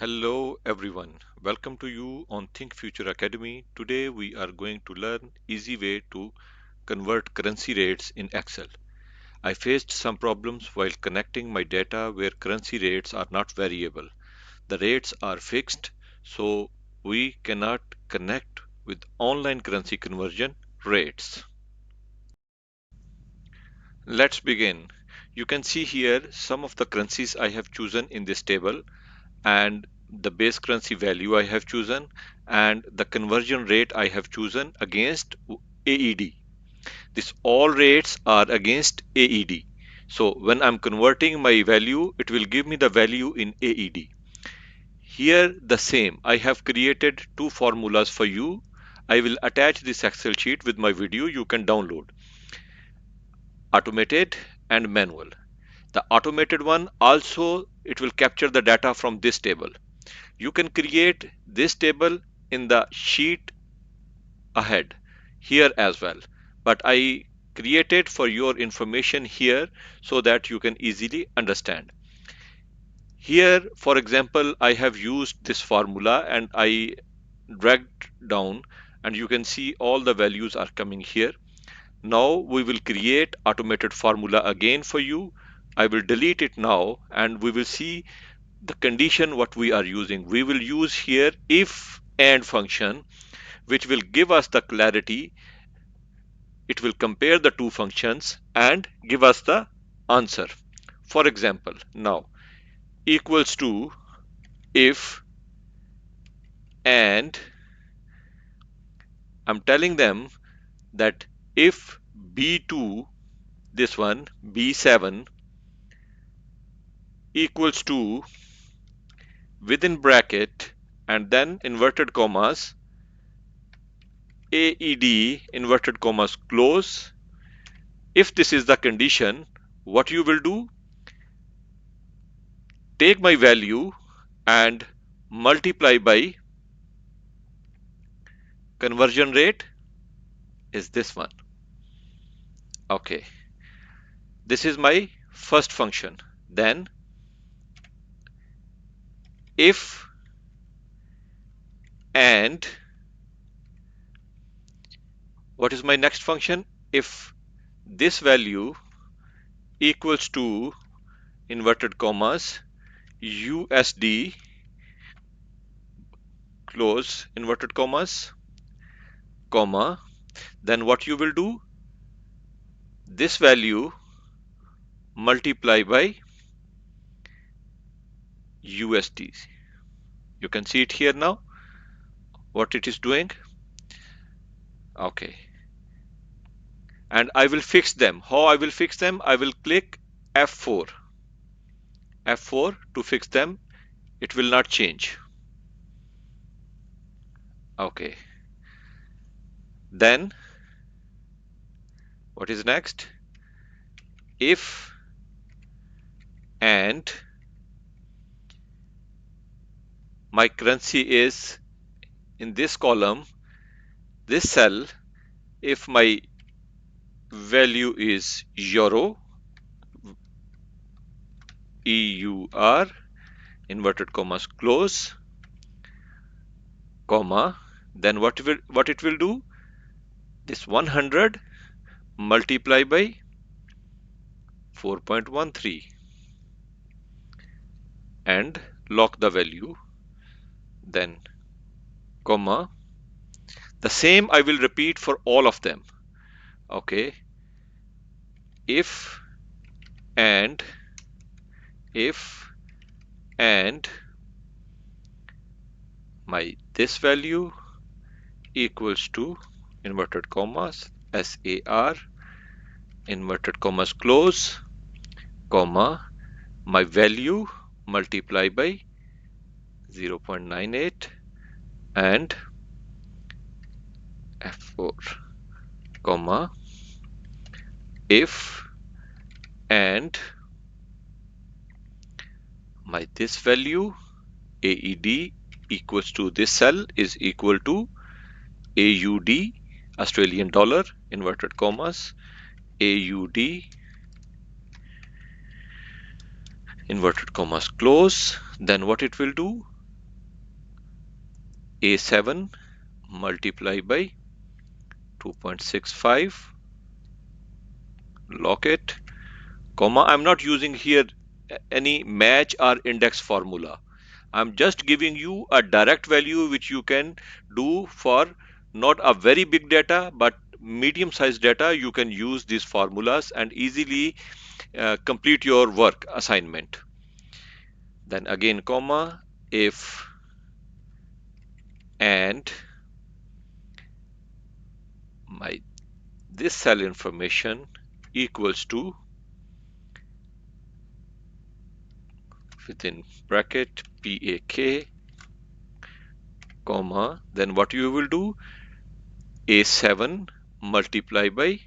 Hello everyone, welcome to you on Think Future Academy. Today we are going to learn easy way to convert currency rates in Excel. I faced some problems while connecting my data where currency rates are not variable. The rates are fixed, so we cannot connect with online currency conversion rates. Let's begin. You can see here some of the currencies I have chosen in this table, and the base currency value I have chosen, and the conversion rate I have chosen against AED. This all rates are against AED. So when I'm converting my value, it will give me the value in AED. Here the same. I have created two formulas for you. I will attach this Excel sheet with my video. You can download automated and manual. The automated one also, it will capture the data from this table. You can create this table in the sheet ahead here as well, but I created for your information here so that you can easily understand. Here, for example, I have used this formula and I dragged down, and you can see all the values are coming here. Now we will create automated formula again for you. I will delete it now and we will see the condition what we are using. We will use here if and function, which will give us the clarity. It will compare the two functions and give us the answer. For example, now equals to if, and I'm telling them that if B2, this one B7, equals to, within bracket and then inverted commas, AED inverted commas close. If this is the condition, what you will do, take my value and multiply by conversion rate is this one. Okay, this is my first function. Then if and what is my next function? If this value equals to inverted commas USD close inverted commas, comma, then what you will do, this value multiply by USD. You can see it here now what it is doing. Okay, and I will fix them. How I will fix them? I will click F4 to fix them. It will not change. Okay, then what is next? If and my currency is in this column, this cell, if my value is euro, EUR, inverted commas close, comma, then what it will do, this 100 multiply by 4.13 and lock the value, then comma, the same I will repeat for all of them. Okay, if and my this value equals to inverted commas SAR inverted commas close, comma, my value multiply by 0.98 and F4, comma, if and my this value AED equals to this cell is equal to AUD Australian dollar inverted commas AUD inverted commas close, then what it will do, A7 multiply by 2.65, lock it, comma. I'm not using here any match or index formula. I'm just giving you a direct value which you can do for not a very big data but medium sized data. You can use these formulas and easily complete your work assignment. Then again comma, if and my this cell information equals to, within bracket, PAK, comma, then what you will do, A7 multiply by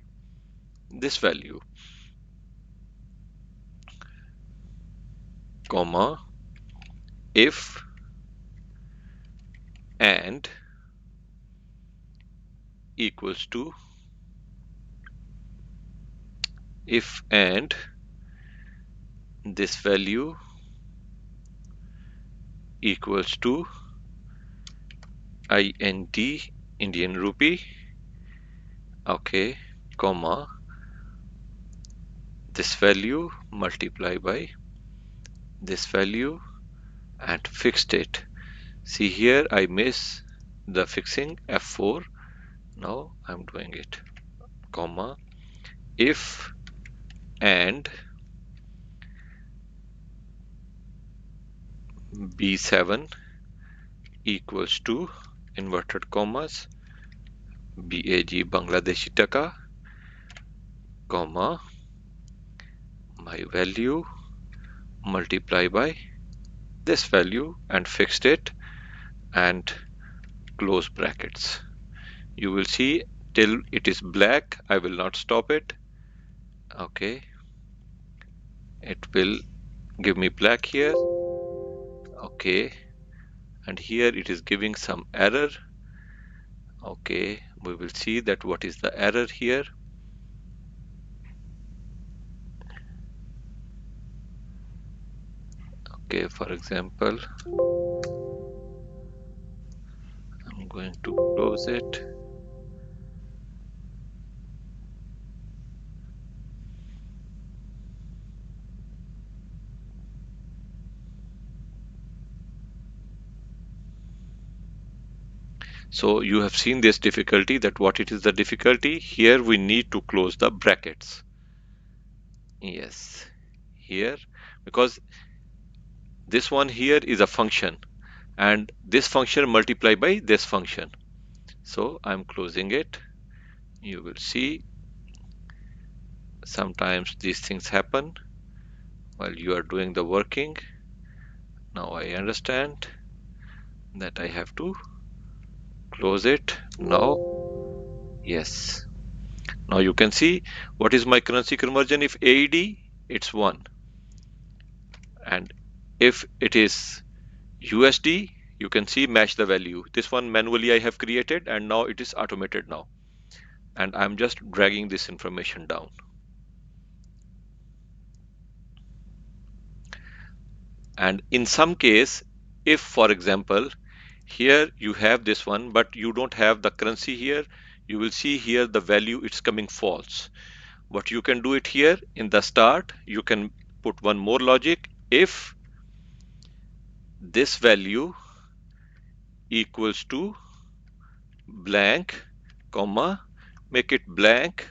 this value, comma, if and equals to, if and this value equals to IND, Indian rupee, okay, comma, this value multiply by this value and fixed it. See here I miss the fixing F4. Now I'm doing it, comma, if and B7 equals to, inverted commas, BAG Bangladeshi Taka, comma, my value multiply by this value and fixed it and close brackets. You will see till it is black. I will not stop it. Okay, it will give me black here. Okay, and here it is giving some error. Okay, we will see that what is the error here. Okay, for example, I'm going to close it. So you have seen this difficulty, that what it is the difficulty. Here we need to close the brackets. Yes, here, because this one here is a function and this function multiplied by this function. So I'm closing it. You will see sometimes these things happen while you are doing the working. Now I understand that I have to close it now. Yes, now you can see what is my currency conversion. If AED, it's 1, and if it is USD, you can see match the value. This one manually I have created and now it is automated now, and I'm just dragging this information down. And in some case, if for example here you have this one but you don't have the currency here, you will see here the value it's coming false. What you can do it here in the start, you can put one more logic. If this value equals to blank, comma, make it blank.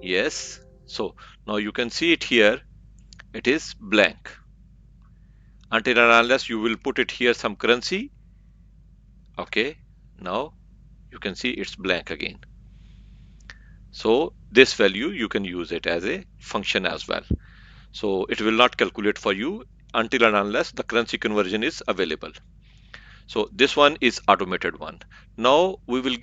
Yes, so now you can see it here, it is blank. Until and unless you will put it here some currency. Okay, now you can see it's blank again. So this value you can use it as a function as well. So it will not calculate for you until and unless the currency conversion is available. So this one is automated one. Now we will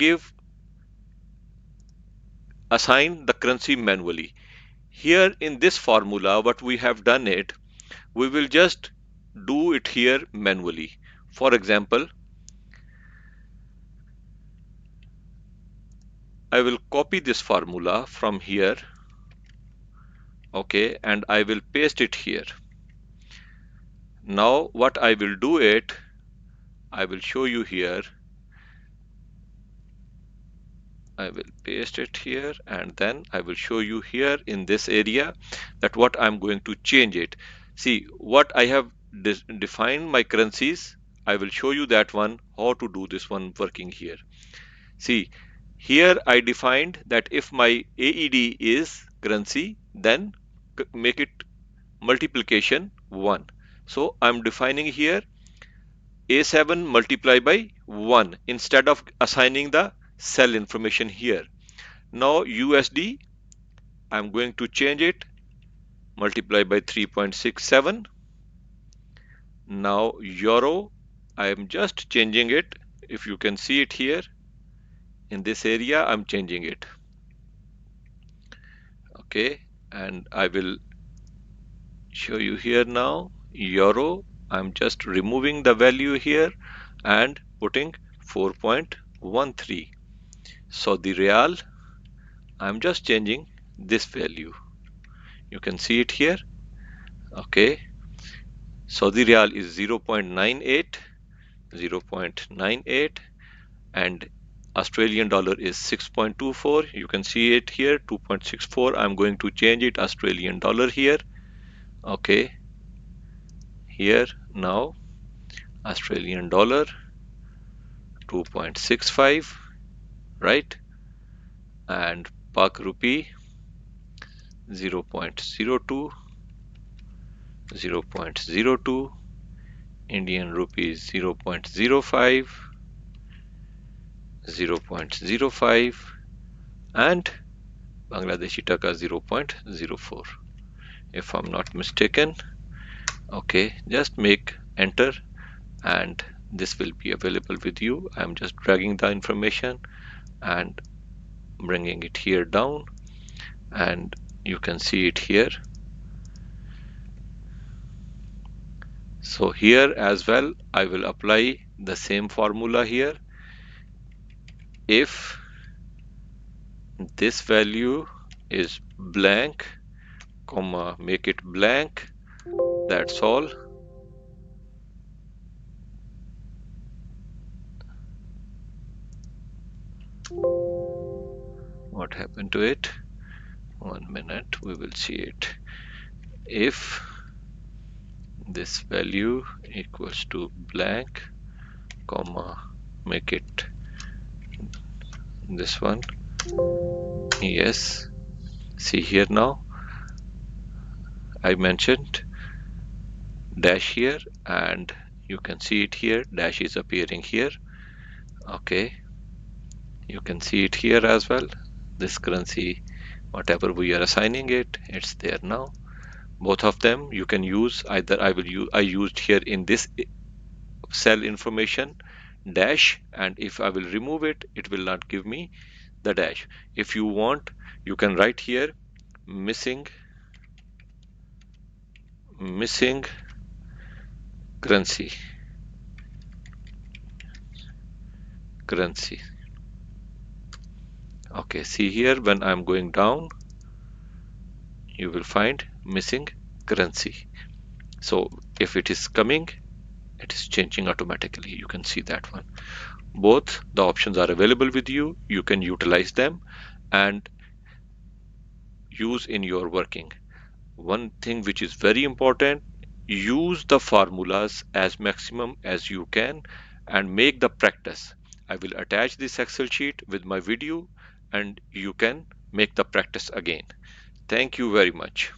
assign the currency manually. Here in this formula, what we have done it, we will just do it here manually. For example, I will copy this formula from here, okay, and I will paste it here. Now what I will do it, I will show you here. I will paste it here, and then I will show you here in this area that what I'm going to change it. See what I have defined my currencies. I will show you that one, how to do this one working here. See, here I defined that if my AED is currency, then make it multiplication 1. So I'm defining here A7 multiply by 1 instead of assigning the cell information here. Now USD, I'm going to change it, multiply by 3.67. Now Euro, I am just changing it. If you can see it here, in this area, I'm changing it. Okay, and I will show you here now. Euro, I'm just removing the value here and putting 4.13. So the real, I'm just changing this value. You can see it here. Okay, Saudi Riyal is 0.98, 0.98, and Australian dollar is 6.24. You can see it here, 2.64. I'm going to change it Australian dollar here. Okay, here now Australian dollar 2.65, right? And Pak rupee 0.02, 0.02, Indian rupees 0.05, 0.05, and Bangladeshi taka 0.04, if I'm not mistaken. Okay, just make enter and this will be available with you. I'm just dragging the information and bringing it here down, and you can see it here. So here as well, I will apply the same formula here. If this value is blank, comma, make it blank, that's all. What happened to it? 1 minute, we will see it. If this value equals to blank, comma, make it this one. Yes, see here now, I mentioned dash here, and you can see it here, dash is appearing here. Okay, you can see it here as well. This currency, whatever we are assigning it, it's there now. Both of them you can use. Either I used here in this cell information dash, and if I will remove it, it will not give me the dash. If you want, you can write here missing currency. Okay, see here, when I'm going down, you will find missing currency. So if it is coming, it is changing automatically. You can see that one. Both the options are available with you. You can utilize them and use in your working. One thing which is very important, use the formulas as maximum as you can and make the practice. I will attach this Excel sheet with my video and you can make the practice again. Thank you very much.